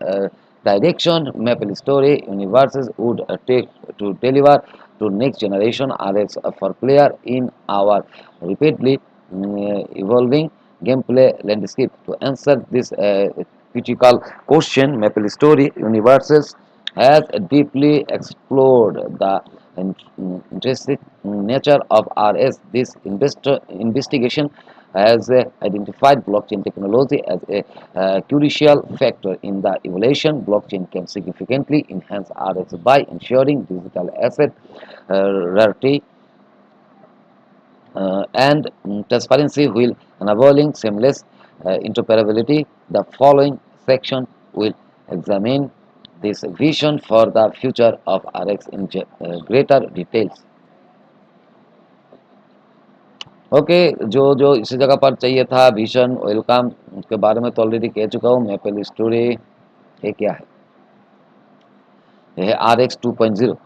direction Maple Story universes would take to deliver to next generation RX for player in our rapidly evolving gameplay landscape. To answer this critical question, Maple Story universes has deeply explored the intrinsic nature of RS. This investigation has identified blockchain technology as a crucial factor in the evolution. Blockchain can significantly enhance RX by ensuring digital asset rarity and transparency while enabling seamless interoperability. The following section will examine this vision for the future of RX in greater details. Okay जो जो इसी जगह पर चाहिए था vision welcome के बारे में तो ऑलरेडी कह चुका हूँ। मेपल स्टोरी ये क्या है? यह है RX 2.0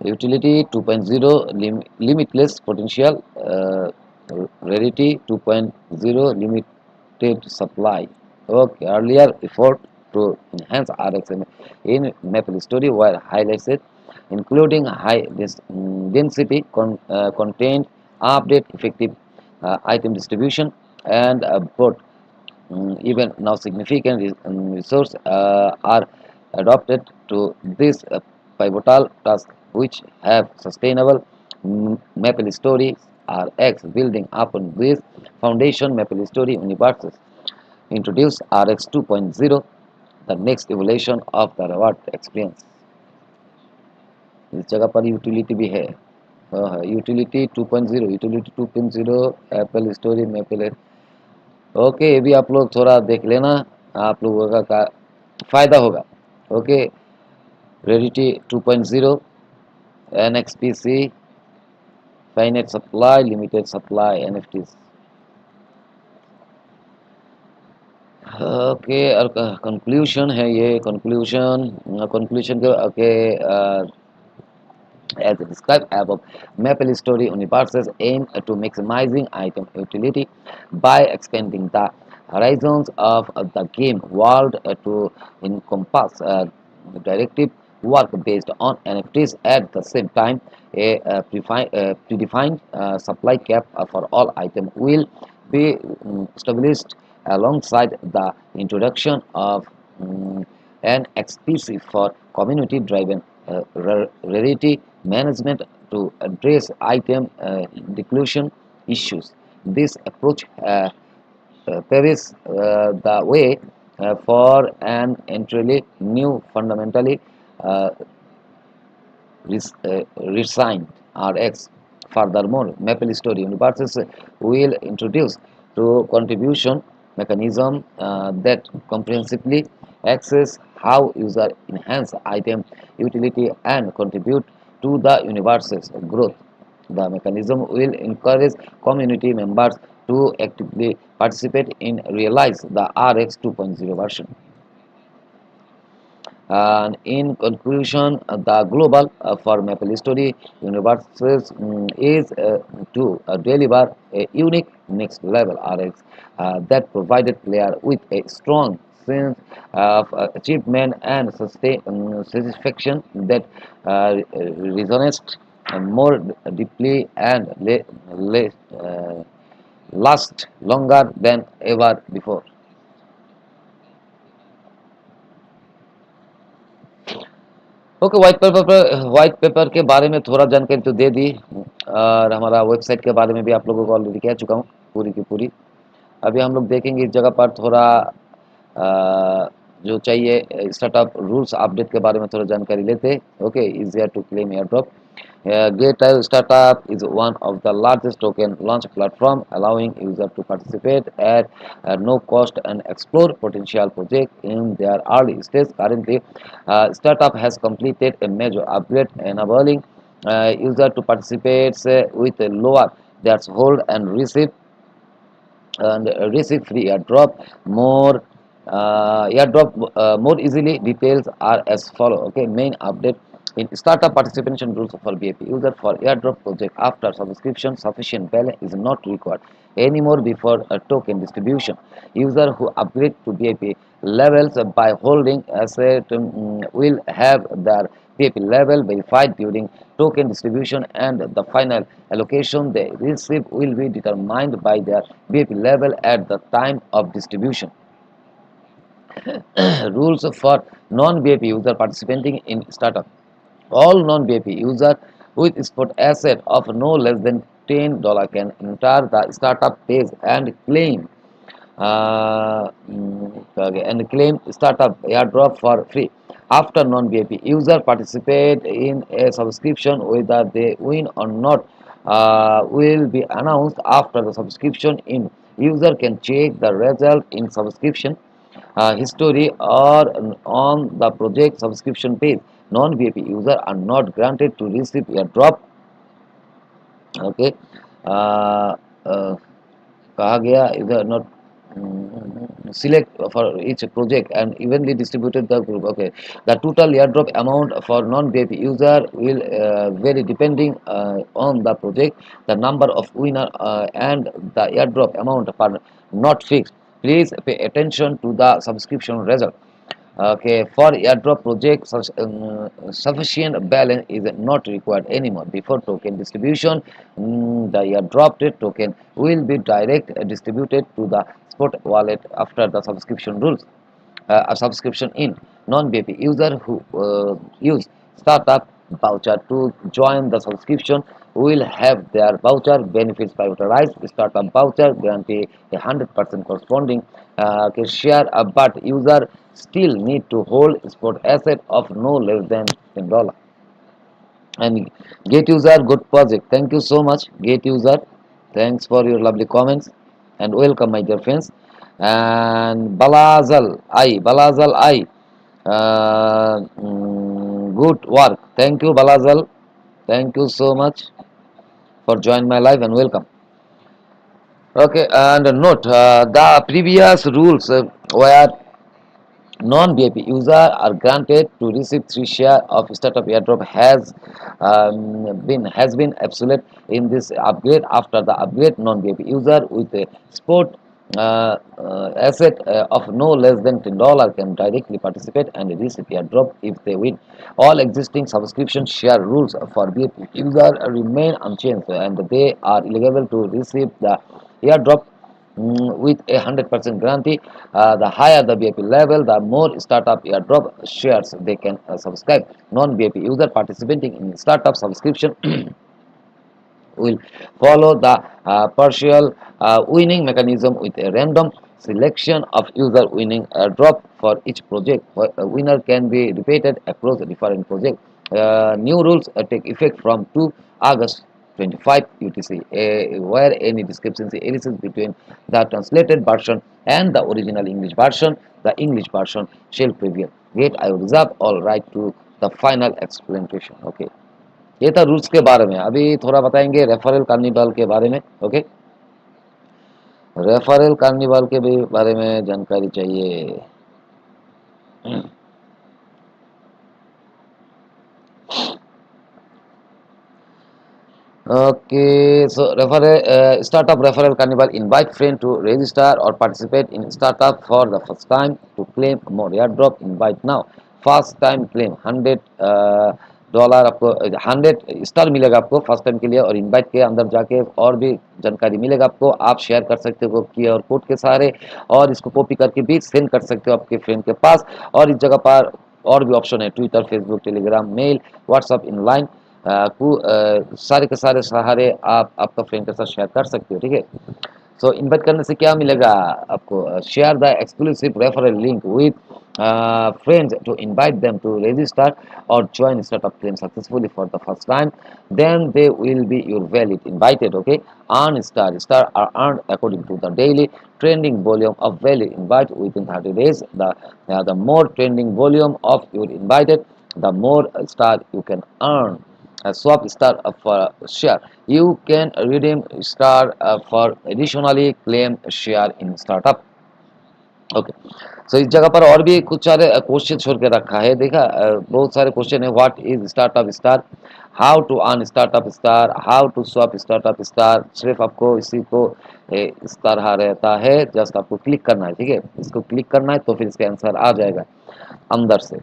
utility 2.0 limitless potential rarity 2.0 limited supply. Okay, earlier effort to enhance RX in Maple Story were highlighted, including high density content, update effective item distribution, and both Even now, significant resources are adopted to this pivotal task, which have sustainable Maple Story RX building upon this foundation. Maple Story universes introduce RX 2.0, the next evolution of the reward experience. इस जगह पर utility भी है, utility 2.0, utility 2.0 Apple story maple. Okay, ये भी आप लोग थोड़ा देख लेना, आप लोगों का फ़ायदा होगा। ओके, रेडिटी 2.0, NXPC, finite supply, limited supply, NFTs। Okay, और कंक्लूशन है ये, कंक्लूशन कंक्लूशन के okay, as described above, Maple Story universes aim to maximizing item utility by expanding the horizons of the game world to encompass directive work based on NFTs. At the same time, a predefined supply cap for all items will be established alongside the introduction of NXPC for community-driven rarity management to address item declusion issues. This approach paves the way for an entirely new, fundamentally uh, resigned RX. Furthermore, Maple Story universes will introduce to contribution mechanism that comprehensively access how users enhance item utility and contribute to the universe's growth. The mechanism will encourage community members to actively participate in realize the RX 2.0 version. And in conclusion, the global for Maple Story universes is to deliver a unique next level RX that provided player with a strong sense of achievement and satisfaction that resonates more deeply and last longer than ever before. Okay, white paper के बारे में थोड़ा जानकारी तो दे दी, और हमारा website के बारे में भी आप लोगों को ऑलरेडी कह चुका हूँ पूरी की पूरी। अभी हम लोग देखेंगे इस जगह पर थोड़ा जो चाहिए स्टार्टअप रूल्स अपडेट के बारे में थोड़ा जानकारी लेते। Okay, easier to claim air drop. GateLive startup is one of the largest token launch platform, allowing users to participate at no cost and explore potential projects in their early stage. Currently, startup has completed a major upgrade, enabling users to participate with a lower threshold and receive free airdrop more easily. Details are as follow. Okay, main update in startup participation rules for BAP user for airdrop project. After subscription, sufficient balance is not required anymore before a token distribution. User who upgrade to BAP levels by holding asset will have their PAP level verified during token distribution, and the final allocation they receive will be determined by their PAP level at the time of distribution. Rules for non-BAP user participating in startup. All non-BAP users with spot asset of no less than $10 can enter the startup page and claim startup airdrop for free. After non-BAP user participate in a subscription, whether they win or not will be announced after the subscription. In user can check the result in subscription history or on the project subscription page. Non-BAP users are not granted to receive airdrop. Okay, uh, uh, कहा गया इधर not select for each project and evenly distributed the group. Okay, the total airdrop amount for non-BAP user will vary depending on the project. The number of winner and the airdrop amount are not fixed. Please pay attention to the subscription result. Okay, for airdrop project, sufficient balance is not required anymore. Before token distribution, the airdropped token will be direct distributed to the spot wallet after the subscription rules. A subscription in non-BAP user who use startup voucher to join the subscription will have their voucher benefits prioritized. Startup voucher guarantee 100% corresponding share, but user still need to hold spot asset of no less than $10. And Gate user, good project. Thank you so much, Gate user. Thanks for your lovely comments and welcome, my dear friends. And Balazal I, good work. Thank you, Balazal. Thank you so much for joining my live and welcome. Okay, and note the previous rules were non-VIP users are granted to receive 3 share of startup airdrop has been obsolete in this upgrade. After the upgrade, non-VIP user with a spot asset of no less than $10 can directly participate and receive airdrop if they win. All existing subscription share rules for VIP users remain unchanged and they are eligible to receive the airdrop with a 100% guarantee. The higher the VIP level, the more startup airdrop shares they can subscribe. Non-VIP user participating in startup subscription will follow the partial winning mechanism with a random selection of user winning airdrop for each project. A winner can be repeated across different projects. New rules take effect from 2 August 25 UTC, where any discrepancy exists between the translated version and the original English version, the English version shall prevail. Yet I reserve all right to the final explanation. Okay. ये था rules के बारे में. अभी थोड़ा बताएंगे referral carnival के बारे में. ओके, रेफरल कार्निवल के भी बारे में जानकारी चाहिए. Okay, so startup referral carnival invite friend to register or participate in startup for the first time to claim more airdrop. Invite now. First time claim $100 आपको 100 स्टार मिलेगा आपको फर्स्ट टाइम के लिए. और इनवाइट के अंदर जाके और भी जानकारी मिलेगा आपको. आप शेयर कर सकते हो QR कोड के सहारे और इसको कॉपी करके भी सेंड कर सकते हो आपके फ्रेंड के पास. और इस जगह पर और भी ऑप्शन है Twitter, Facebook, Telegram, mail, WhatsApp, inline सारे के सारे सहारे आप आपका फ्रेंड के साथ शेयर कर सकते हो. ठीक है. सो इन्वाइट करने से क्या मिलेगा आपको? Share the exclusive referral link with friends to invite them to register or join startup claim successfully for the first time. Then they will be your valid invited. Okay, earn star are earned according to the daily trending volume of valid invite within 30 days. The more trending volume of your invited, the more star you can earn. Swap star for share. You can redeem star for additionally claim share in startup. Okay. So इस जगह पर और भी कुछ सारे question छोड़ के रखा है. देखा बहुत सारे क्वेश्चन है. What is startup star, how to earn startup star, how to swap startup star. सिर्फ आपको इसी को इस तरह रहता है. जस्ट आपको क्लिक करना है. ठीक है, इसको क्लिक करना है तो फिर इसका आंसर आ जाएगा अंदर से.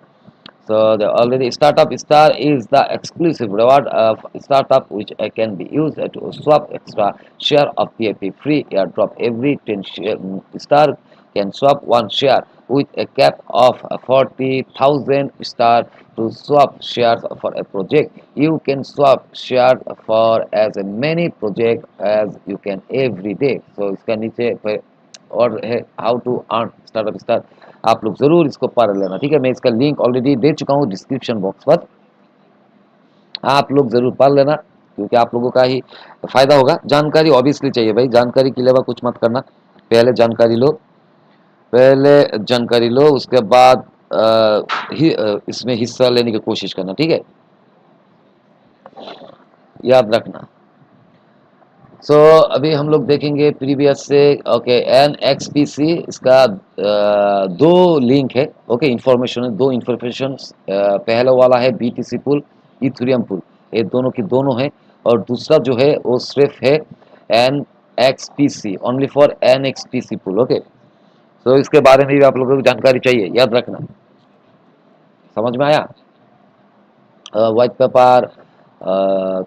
So the already startup star is the exclusive reward of startup which can be used to swap extra share of PAP free airdrop. Every 10 star can swap 1 share with a cap of 40,000 star to swap shares for a project. You can swap shares for as many projects as you can every day. So इसका नीचे और है how to earn startup star. आप लोग जरूर इसको पढ़ लेना. ठीक है, मैं इसका लिंक ऑलरेडी दे चुका हूँ डिस्क्रिप्शन बॉक्स पर. आप लोग जरूर पढ़ लेना क्योंकि आप लोगों का ही फायदा होगा. जानकारी ऑब्वियसली चाहिए भाई. जानकारी के अलावा कुछ मत करना. पहले जानकारी लो उसके बाद इसमें हिस्सा लेने की कोशिश करना. ठीक है, याद रखना. सो अभी हम लोग देखेंगे प्रीवियस से. ओके, NXPC इसका दो लिंक है. ओके, इंफॉर्मेशन है, दो इंफॉर्मेशन. पहला वाला है BTC पुल, इथेरियम पुल. ये दोनों की दोनों है. और दूसरा जो है वो सिर्फ है NXPC, only for NXPC pool. Okay, तो इसके बारे में भी आप लोगों को जानकारी चाहिए. याद रखना. समझ में आया? व्हाइट पेपर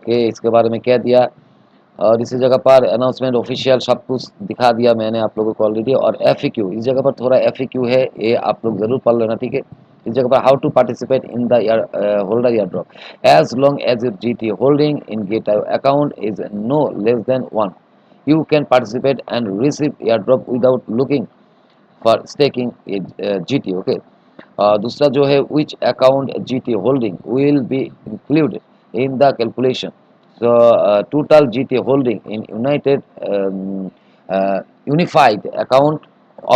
के इसके बारे में क्या दिया. और इसी जगह पर अनाउंसमेंट ऑफिशियल सब कुछ दिखा दिया मैंने आप लोगों को ऑलरेडी। और FAQ, इस जगह पर थोड़ा FAQ है, ये आप लोग जरूर पढ़ लेना, ठीक है। इस जगह पर how to participate in the holder air drop, as long as your GT holding in Gate account is no less than 1, you can participate and receive airdrop without looking for staking GT, okay। दूसरा जो है which account GT holding will be included in the calculation, so total GT holding in unified account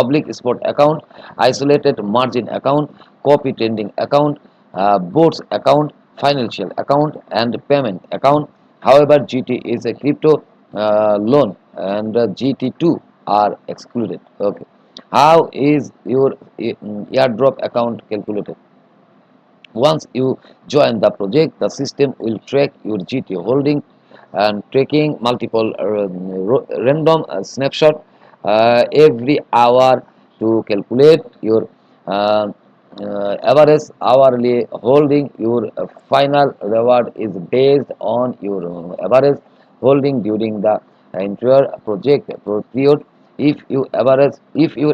oblique spot account, isolated margin account, copy trading account, boards account, financial account and payment account. However, GT is a crypto loan and GT2 are excluded, okay। How is your airdrop account calculated? Once you join the project, the system will track your GT holding and tracking multiple random snapshot every hour to calculate your uh, average hourly holding. Your final reward is based on your average holding during the entire project period. If your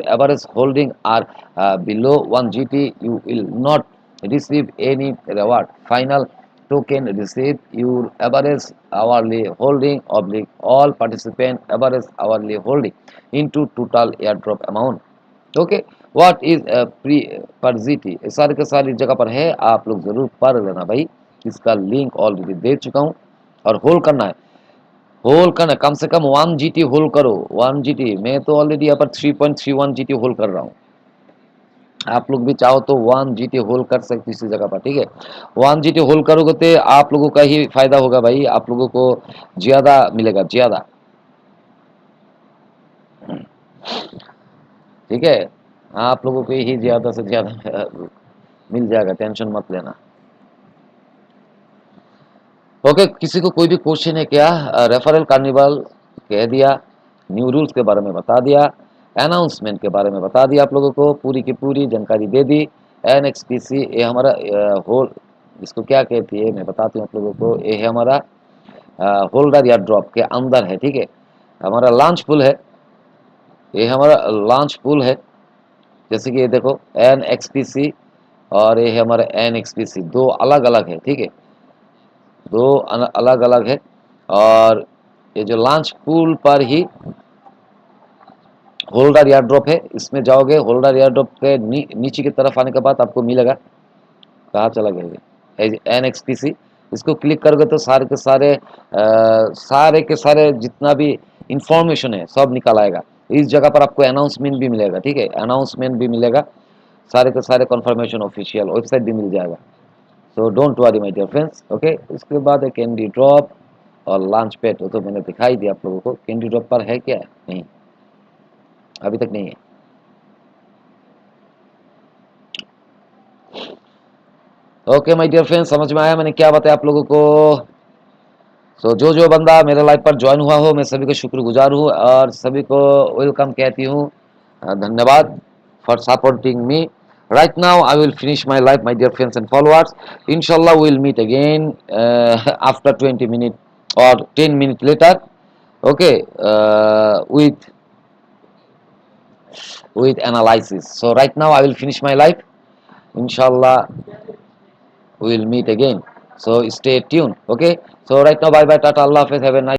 average holding are below 1 GT, you will not receive any reward. Final token receive your average hourly holding oblique all participant average hourly holding into total airdrop amount, okay. What is pre पर GT, सारे के सारी जगह पर है, आप लोग जरूर पढ़ लेना भाई। इसका लिंक ऑलरेडी दे चुका हूँ। और होल्ड करना है, होल्ड करना कम से कम 1 GT होल्ड करो। 1 GT, मैं तो ऑलरेडी यहाँ पर 3.31 GT होल्ड कर रहा हूँ। आप लोग भी चाहो तो 1 GT होल्ड कर सकते इसी जगह पर, ठीक है। 1 GT होल्ड करोगे तो आप लोगों का ही फायदा होगा भाई, आप लोगों को ज्यादा मिलेगा, ज्यादा, ठीक है। आप लोगों को ही ज्यादा से ज्यादा मिल जाएगा, टेंशन मत लेना, ओके। किसी को कोई भी क्वेश्चन है क्या? रेफरल कार्निवल कह दिया, न्यू रूल्स के बारे में बता दिया, अनाउंसमेंट के बारे में बता दिया, आप लोगों को पूरी की पूरी जानकारी दे दी। NXPC ये हमारा होल, इसको क्या कहती है मैं बताती हूँ आप लोगों को। ये है हमारा होल्डर या ड्रॉप के अंदर है, ठीक है। हमारा लॉन्च पुल है, ये हमारा लॉन्च पुल है। जैसे कि ये देखो NXPC और ये है हमारा NXPC, दो अलग अलग है, ठीक है, दो अलग अलग है। और ये जो लॉन्च पूल पर ही होल्डर एयर ड्रॉप है, इसमें जाओगे होल्डर एयर ड्रॉप के नीचे की तरफ आने के बाद आपको मिलेगा, कहाँ चला गया ये NXPC, इसको क्लिक करोगे तो सारे के सारे जितना भी इंफॉर्मेशन है सब निकल आएगा। इस जगह पर आपको अनाउंसमेंट भी मिलेगा, ठीक है, अनाउंसमेंट भी मिलेगा, सारे के सारे कन्फर्मेशन ऑफिशियल वेबसाइट भी मिल जाएगा। So don't worry my dear friends, okay. उसके बाद है कैंडी ड्रॉप और लॉन्च पैड, तो मैंने दिखाई दिया आप लोगों को। कैंडी ड्रॉप पर है क्या? नहीं, अभी तक नहीं है, ओके माय डियर फ्रेंड्स। समझ में आया मैंने क्या बताया आप लोगों को? सो जो बंदा मेरे लाइव पर ज्वाइन हुआ हो, मैं सभी को शुक्रगुजार हूँ और सभी को वेलकम कहती हूँ, धन्यवाद for supporting me. Right now I will finish my live, my dear friends and followers. Inshallah we will meet again after 20 minutes or 10 minutes later, okay, with analysis. So right now I will finish my live. Inshallah we will meet again, so stay tuned, okay। So right now bye bye, tata, Allah hafiz, have a nice